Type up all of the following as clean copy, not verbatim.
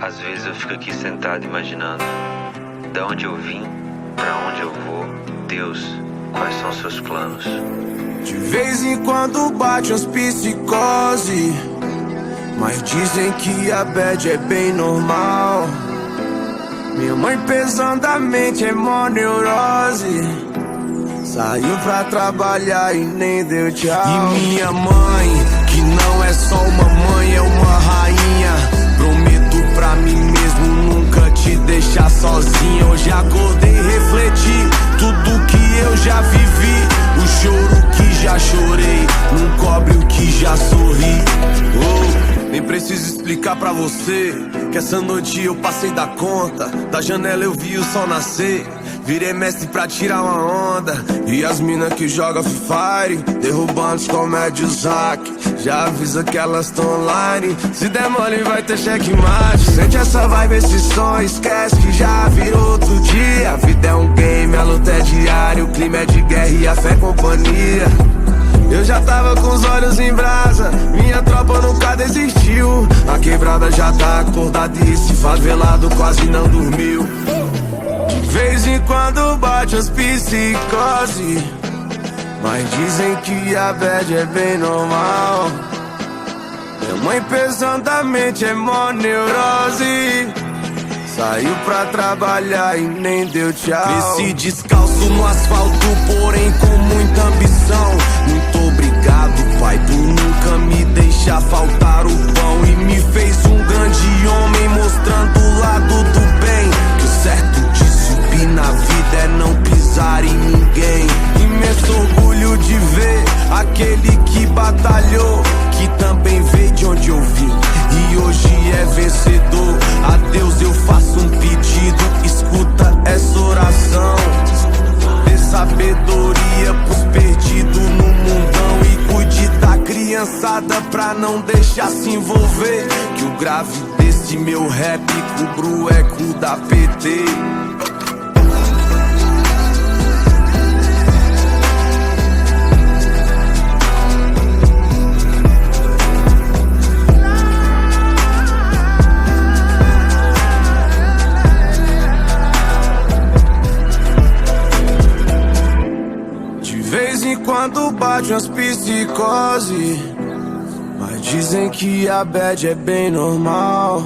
Às vezes eu fico aqui sentado imaginando da onde eu vim, pra onde eu vou. Deus, quais são seus planos? De vez em quando bate umas psicose, mas dizem que a bad é bem normal. Minha mãe pesadamente é mó neurose, saiu pra trabalhar e nem deu tchau. E minha mãe, que não é só uma mãe, é uma rainha. Prometo pra mim mesmo nunca te deixar sozinha. Hoje acordei e refleti tudo que eu já vivi. O choro que já chorei não cobre o que já sorri. Oh, nem preciso explicar pra você que essa noite eu passei da conta. Da janela eu vi o sol nascer, virei mestre pra tirar uma onda. E as mina que joga Free Fire, derrubando os comédios hack, já avisa que elas tão online. Se der mole vai ter checkmate. Sente essa vibe, esse som, esquece que já virou outro dia. A vida é um game, a luta é diária, o clima é de guerra e a fé é companhia. Eu já tava com os olhos em brasa, minha tropa nunca desistiu. A quebrada já tá acordada e esse favelado quase não dormiu. De vez em quando bate as psicose, mas dizem que a bad é bem normal. Minha mãe pesadamente é mó neurose, saiu pra trabalhar e nem deu tchau. Cresci descalço no asfalto, porém com muita ambição. Muito obrigado, pai, por nunca me deixar faltar o pão. E me fez um grande homem, mostrando o lado do bem. Que o certo de subir na vida é não pisar em ninguém. Imenso orgulho de ver aquele que batalhou, que também veio de onde eu vim e hoje é vencedor. A Deus eu faço um pedido, escuta essa oração. Dê sabedoria pros perdidos no mundão e cuide da criançada pra não deixar se envolver. Que o grave desse meu rap cubra o eco da PT. Quando bate umas psicose, mas dizem que a bad é bem normal.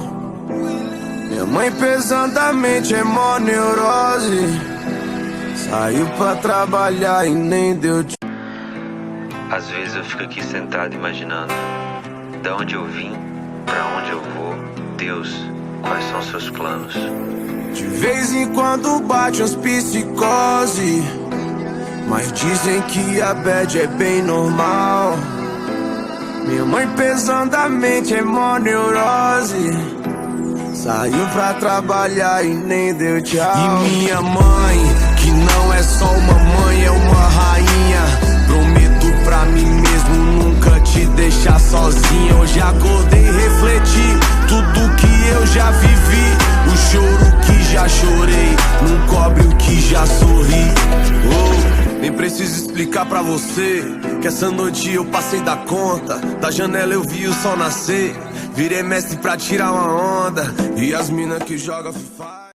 Minha mãe pesadamente é mó neurose, saiu pra trabalhar e nem deu tchau. Às vezes eu fico aqui sentado imaginando da onde eu vim, pra onde eu vou. Deus, quais são seus planos? De vez em quando bate umas psicose, mas dizem que a bad é bem normal. Minha mãe pesadamente é mó neurose, saiu pra trabalhar e nem deu tchau. E minha mãe, que não é só uma mãe, é uma rainha. Prometo pra mim mesmo nunca te deixar sozinha. Hoje acordei e refleti tudo que eu já vivi. O choro que já chorei não cobre o que já sorri. Oh, nem preciso explicar pra você que essa noite eu passei da conta. Da janela eu vi o sol nascer, virei mestre pra tirar uma onda. E as mina que joga Free Fire.